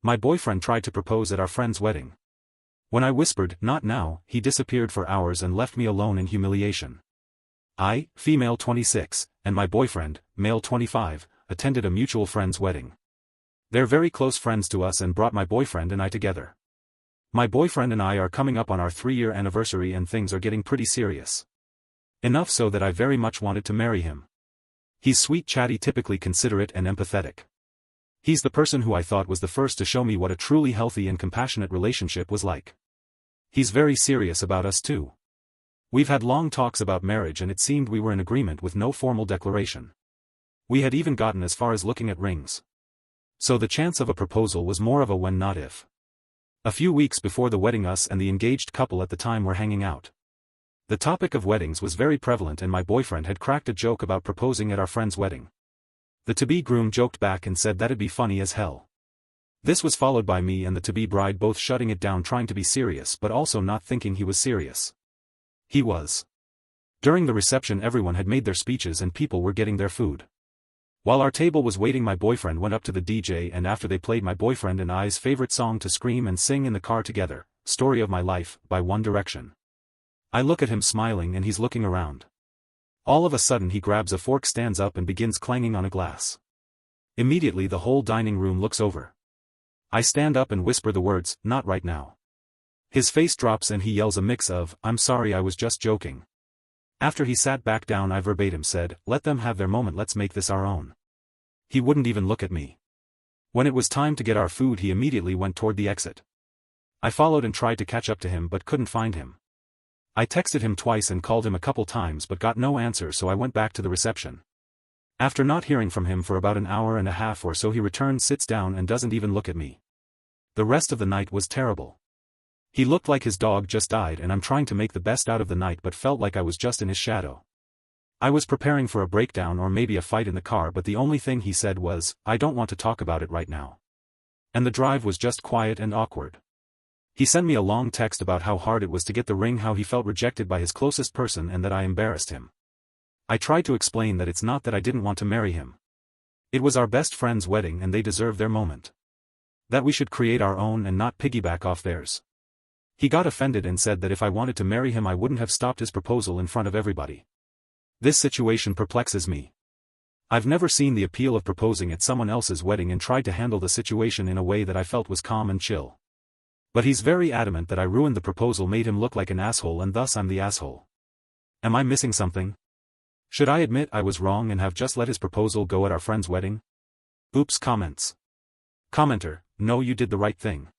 My boyfriend tried to propose at our friend's wedding. When I whispered, "Not now," he disappeared for hours and left me alone in humiliation. I, female 26, and my boyfriend, male 25, attended a mutual friend's wedding. They're very close friends to us and brought my boyfriend and I together. My boyfriend and I are coming up on our 3-year anniversary and things are getting pretty serious. Enough so that I very much wanted to marry him. He's sweet, chatty, typically considerate and empathetic. He's the person who I thought was the first to show me what a truly healthy and compassionate relationship was like. He's very serious about us too. We've had long talks about marriage and it seemed we were in agreement with no formal declaration. We had even gotten as far as looking at rings. So the chance of a proposal was more of a when not if. A few weeks before the wedding, us and the engaged couple at the time were hanging out. The topic of weddings was very prevalent and my boyfriend had cracked a joke about proposing at our friend's wedding. The to-be groom joked back and said that'd be funny as hell. This was followed by me and the to-be bride both shutting it down, trying to be serious but also not thinking he was serious. He was. During the reception everyone had made their speeches and people were getting their food. While our table was waiting, my boyfriend went up to the DJ and after they played my boyfriend and I's favorite song to scream and sing in the car together, "Story of My Life," by One Direction. I look at him smiling and he's looking around. All of a sudden he grabs a fork, stands up and begins clanging on a glass. Immediately the whole dining room looks over. I stand up and whisper the words, "Not right now." His face drops and he yells a mix of, "I'm sorry, I was just joking." After he sat back down I verbatim said, "Let them have their moment, let's make this our own." He wouldn't even look at me. When it was time to get our food he immediately went toward the exit. I followed and tried to catch up to him but couldn't find him. I texted him twice and called him a couple times but got no answer, so I went back to the reception. After not hearing from him for about an hour and a half or so he returns, sits down and doesn't even look at me. The rest of the night was terrible. He looked like his dog just died and I'm trying to make the best out of the night but felt like I was just in his shadow. I was preparing for a breakdown or maybe a fight in the car, but the only thing he said was, "I don't want to talk about it right now." And the drive was just quiet and awkward. He sent me a long text about how hard it was to get the ring, how he felt rejected by his closest person and that I embarrassed him. I tried to explain that it's not that I didn't want to marry him. It was our best friend's wedding and they deserve their moment. That we should create our own and not piggyback off theirs. He got offended and said that if I wanted to marry him I wouldn't have stopped his proposal in front of everybody. This situation perplexes me. I've never seen the appeal of proposing at someone else's wedding and tried to handle the situation in a way that I felt was calm and chill. But he's very adamant that I ruined the proposal, made him look like an asshole, and thus I'm the asshole. Am I missing something? Should I admit I was wrong and have just let his proposal go at our friend's wedding? Oops. Comments. Commenter, no, you did the right thing.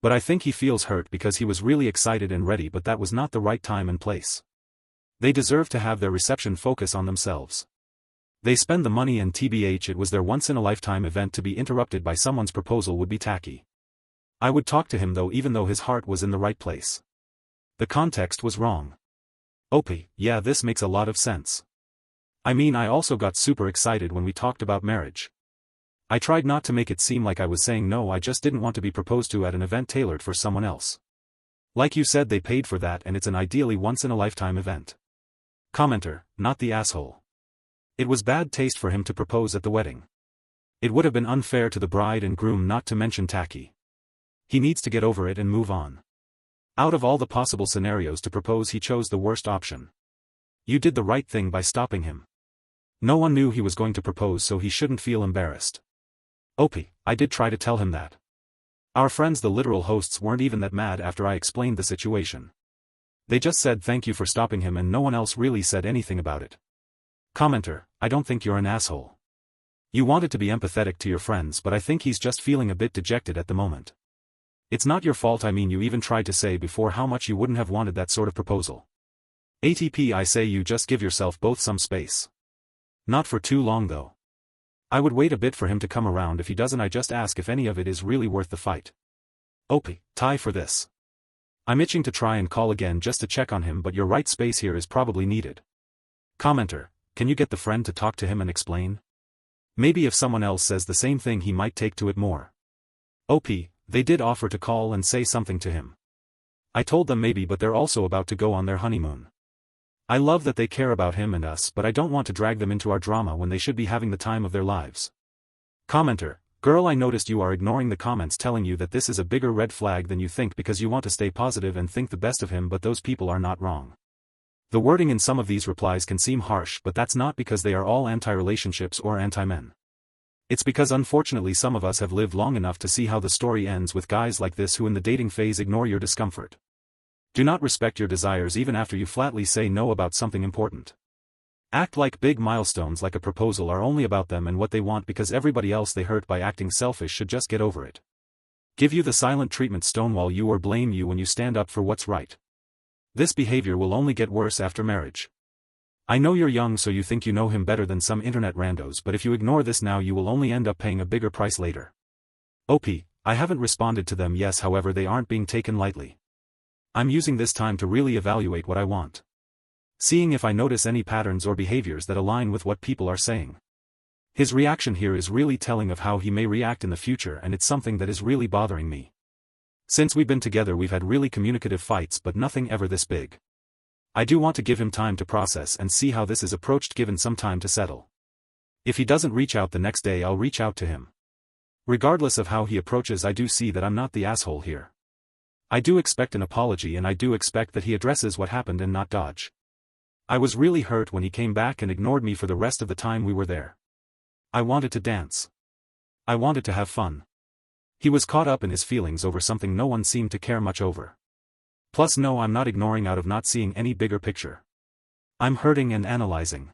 But I think he feels hurt because he was really excited and ready, but that was not the right time and place. They deserve to have their reception focus on themselves. They spend the money and TBH it was their once-in-a-lifetime event. To be interrupted by someone's proposal would be tacky. I would talk to him though, even though his heart was in the right place. The context was wrong. OP, yeah, this makes a lot of sense. I mean, I also got super excited when we talked about marriage. I tried not to make it seem like I was saying no, I just didn't want to be proposed to at an event tailored for someone else. Like you said, they paid for that and it's an ideally once-in-a-lifetime event. Commenter, not the asshole. It was bad taste for him to propose at the wedding. It would have been unfair to the bride and groom, not to mention tacky. He needs to get over it and move on. Out of all the possible scenarios to propose, he chose the worst option. You did the right thing by stopping him. No one knew he was going to propose, so he shouldn't feel embarrassed. OP, I did try to tell him that. Our friends, the literal hosts, weren't even that mad after I explained the situation. They just said thank you for stopping him and no one else really said anything about it. Commenter, I don't think you're an asshole. You wanted to be empathetic to your friends, but I think he's just feeling a bit dejected at the moment. It's not your fault. I mean, you even tried to say before how much you wouldn't have wanted that sort of proposal. ATP, I say you just give yourself both some space. Not for too long though. I would wait a bit for him to come around. If he doesn't, I just ask if any of it is really worth the fight. OP, tie for this. I'm itching to try and call again just to check on him, but you're right, space here is probably needed. Commenter, can you get the friend to talk to him and explain? Maybe if someone else says the same thing he might take to it more. OP, they did offer to call and say something to him. I told them maybe, but they're also about to go on their honeymoon. I love that they care about him and us, but I don't want to drag them into our drama when they should be having the time of their lives. Commenter, Girl, I noticed you are ignoring the comments telling you that this is a bigger red flag than you think because you want to stay positive and think the best of him, but those people are not wrong. The wording in some of these replies can seem harsh, but that's not because they are all anti-relationships or anti-men. It's because unfortunately some of us have lived long enough to see how the story ends with guys like this who in the dating phase ignore your discomfort. Do not respect your desires even after you flatly say no about something important. Act like big milestones like a proposal are only about them and what they want because everybody else they hurt by acting selfish should just get over it. Give you the silent treatment, stonewall you or blame you when you stand up for what's right. This behavior will only get worse after marriage. I know you're young so you think you know him better than some internet randos, but if you ignore this now you will only end up paying a bigger price later. OP, I haven't responded to them yes, however they aren't being taken lightly. I'm using this time to really evaluate what I want. Seeing if I notice any patterns or behaviors that align with what people are saying. His reaction here is really telling of how he may react in the future, and it's something that is really bothering me. Since we've been together we've had really communicative fights but nothing ever this big. I do want to give him time to process and see how this is approached given some time to settle. If he doesn't reach out the next day I'll reach out to him. Regardless of how he approaches I do see that I'm not the asshole here. I do expect an apology and I do expect that he addresses what happened and not dodge. I was really hurt when he came back and ignored me for the rest of the time we were there. I wanted to dance. I wanted to have fun. He was caught up in his feelings over something no one seemed to care much over. Plus no, I'm not ignoring out of not seeing any bigger picture. I'm hurting and analyzing.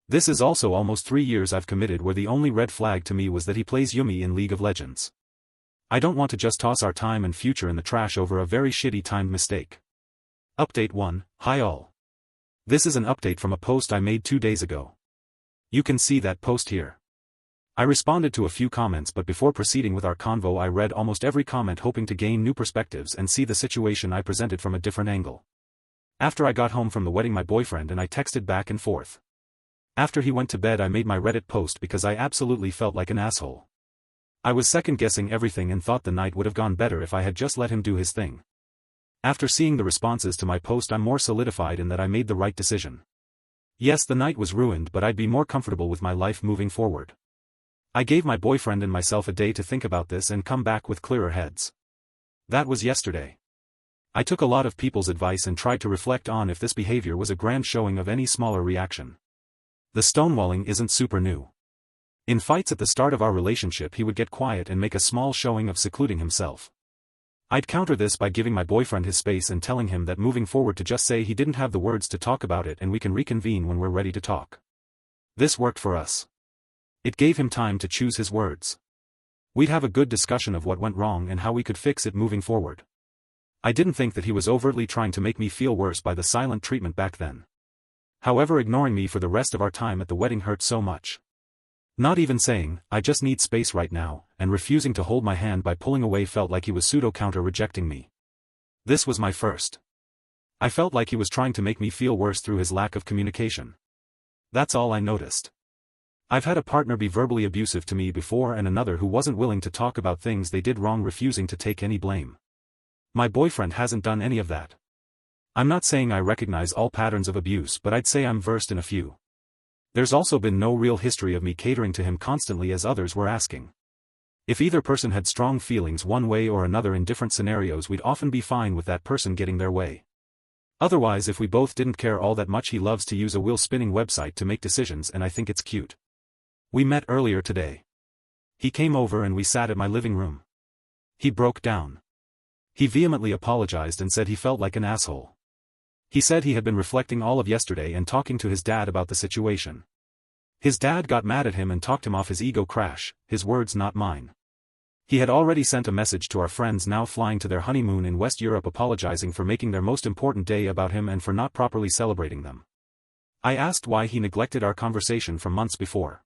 This is also almost 3 years I've committed where the only red flag to me was that he plays Yumi in League of Legends. I don't want to just toss our time and future in the trash over a very shitty timed mistake. Update 1, Hi all. This is an update from a post I made 2 days ago. You can see that post here. I responded to a few comments, but before proceeding with our convo I read almost every comment hoping to gain new perspectives and see the situation I presented from a different angle. After I got home from the wedding my boyfriend and I texted back and forth. After he went to bed I made my Reddit post because I absolutely felt like an asshole. I was second-guessing everything and thought the night would have gone better if I had just let him do his thing. After seeing the responses to my post I'm more solidified in that I made the right decision. Yes, the night was ruined, but I'd be more comfortable with my life moving forward. I gave my boyfriend and myself a day to think about this and come back with clearer heads. That was yesterday. I took a lot of people's advice and tried to reflect on if this behavior was a grand showing of any smaller reaction. The stonewalling isn't super new. In fights at the start of our relationship he would get quiet and make a small showing of secluding himself. I'd counter this by giving my boyfriend his space and telling him that moving forward to just say he didn't have the words to talk about it and we can reconvene when we're ready to talk. This worked for us. It gave him time to choose his words. We'd have a good discussion of what went wrong and how we could fix it moving forward. I didn't think that he was overtly trying to make me feel worse by the silent treatment back then. However, ignoring me for the rest of our time at the wedding hurt so much. Not even saying, I just need space right now, and refusing to hold my hand by pulling away felt like he was pseudo-counter rejecting me. This was my first. I felt like he was trying to make me feel worse through his lack of communication. That's all I noticed. I've had a partner be verbally abusive to me before and another who wasn't willing to talk about things they did wrong, refusing to take any blame. My boyfriend hasn't done any of that. I'm not saying I recognize all patterns of abuse, but I'd say I'm versed in a few. There's also been no real history of me catering to him constantly as others were asking. If either person had strong feelings one way or another in different scenarios, we'd often be fine with that person getting their way. Otherwise, if we both didn't care all that much, he loves to use a wheel-spinning website to make decisions and I think it's cute. We met earlier today. He came over and we sat at my living room. He broke down. He vehemently apologized and said he felt like an asshole. He said he had been reflecting all of yesterday and talking to his dad about the situation. His dad got mad at him and talked him off his ego crash, his words not mine. He had already sent a message to our friends now flying to their honeymoon in West Europe apologizing for making their most important day about him and for not properly celebrating them. I asked why he neglected our conversation from months before.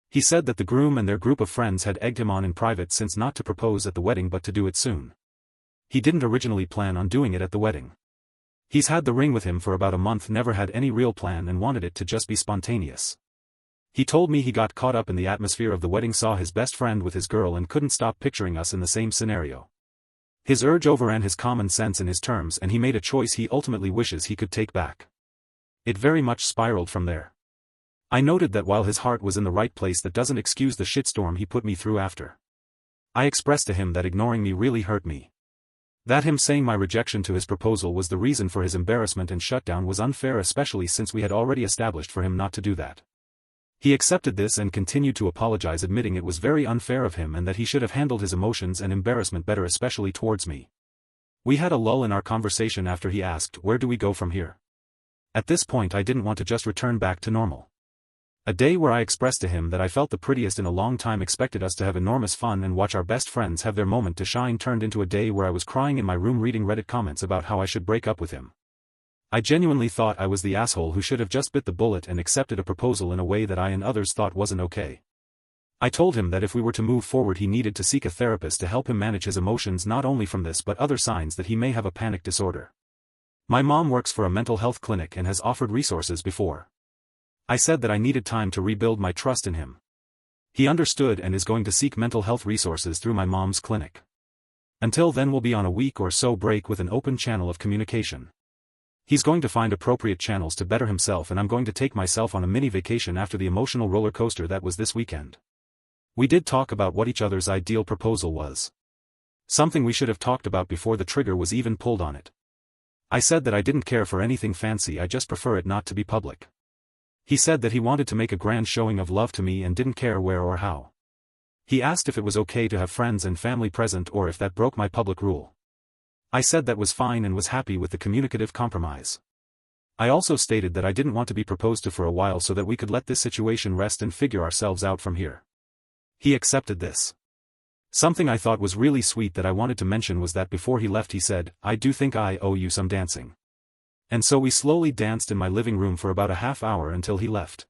He said that the groom and their group of friends had egged him on in private since not to propose at the wedding but to do it soon. He didn't originally plan on doing it at the wedding. He's had the ring with him for about a month, never had any real plan and wanted it to just be spontaneous. He told me he got caught up in the atmosphere of the wedding, saw his best friend with his girl and couldn't stop picturing us in the same scenario. His urge overran his common sense in his terms and he made a choice he ultimately wishes he could take back. It very much spiraled from there. I noted that while his heart was in the right place, that doesn't excuse the shitstorm he put me through after. I expressed to him that ignoring me really hurt me. That him saying my rejection to his proposal was the reason for his embarrassment and shutdown was unfair, especially since we had already established for him not to do that. He accepted this and continued to apologize, admitting it was very unfair of him and that he should have handled his emotions and embarrassment better, especially towards me. We had a lull in our conversation after he asked, "Where do we go from here?" At this point I didn't want to just return back to normal. A day where I expressed to him that I felt the prettiest in a long time, expected us to have enormous fun and watch our best friends have their moment to shine, turned into a day where I was crying in my room reading Reddit comments about how I should break up with him. I genuinely thought I was the asshole who should have just bit the bullet and accepted a proposal in a way that I and others thought wasn't okay. I told him that if we were to move forward he needed to seek a therapist to help him manage his emotions, not only from this but other signs that he may have a panic disorder. My mom works for a mental health clinic and has offered resources before. I said that I needed time to rebuild my trust in him. He understood and is going to seek mental health resources through my mom's clinic. Until then we'll be on a week or so break with an open channel of communication. He's going to find appropriate channels to better himself, and I'm going to take myself on a mini vacation after the emotional roller coaster that was this weekend. We did talk about what each other's ideal proposal was. Something we should have talked about before the trigger was even pulled on it. I said that I didn't care for anything fancy, I just prefer it not to be public. He said that he wanted to make a grand showing of love to me and didn't care where or how. He asked if it was okay to have friends and family present or if that broke my public rule. I said that was fine and was happy with the communicative compromise. I also stated that I didn't want to be proposed to for a while so that we could let this situation rest and figure ourselves out from here. He accepted this. Something I thought was really sweet that I wanted to mention was that before he left he said, "I do think I owe you some dancing." And so we slowly danced in my living room for about a half hour until he left.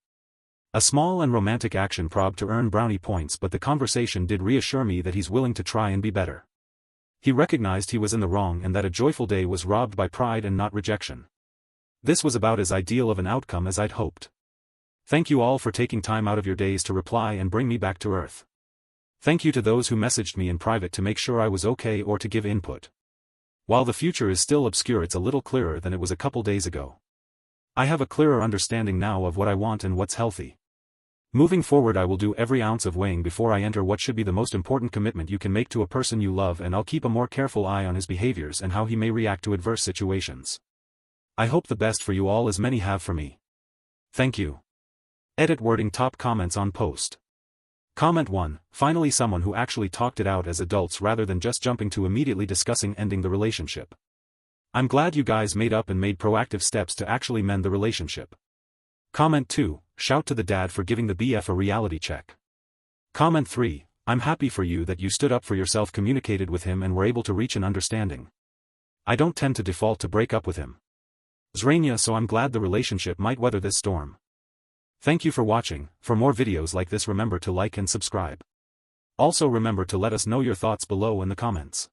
A small and romantic action prob to earn brownie points, but the conversation did reassure me that he's willing to try and be better. He recognized he was in the wrong and that a joyful day was robbed by pride and not rejection. This was about as ideal of an outcome as I'd hoped. Thank you all for taking time out of your days to reply and bring me back to earth. Thank you to those who messaged me in private to make sure I was okay or to give input. While the future is still obscure, it's a little clearer than it was a couple days ago. I have a clearer understanding now of what I want and what's healthy. Moving forward I will do every ounce of weighing before I enter what should be the most important commitment you can make to a person you love, and I'll keep a more careful eye on his behaviors and how he may react to adverse situations. I hope the best for you all, as many have for me. Thank you. Edit wording. Top comments on post. Comment 1, finally someone who actually talked it out as adults rather than just jumping to immediately discussing ending the relationship. I'm glad you guys made up and made proactive steps to actually mend the relationship. Comment 2, shout to the dad for giving the BF a reality check. Comment 3, I'm happy for you that you stood up for yourself, communicated with him and were able to reach an understanding. I don't tend to default to break up with him. Zrania, so I'm glad the relationship might weather this storm. Thank you for watching. For more videos like this remember to like and subscribe. Also remember to let us know your thoughts below in the comments.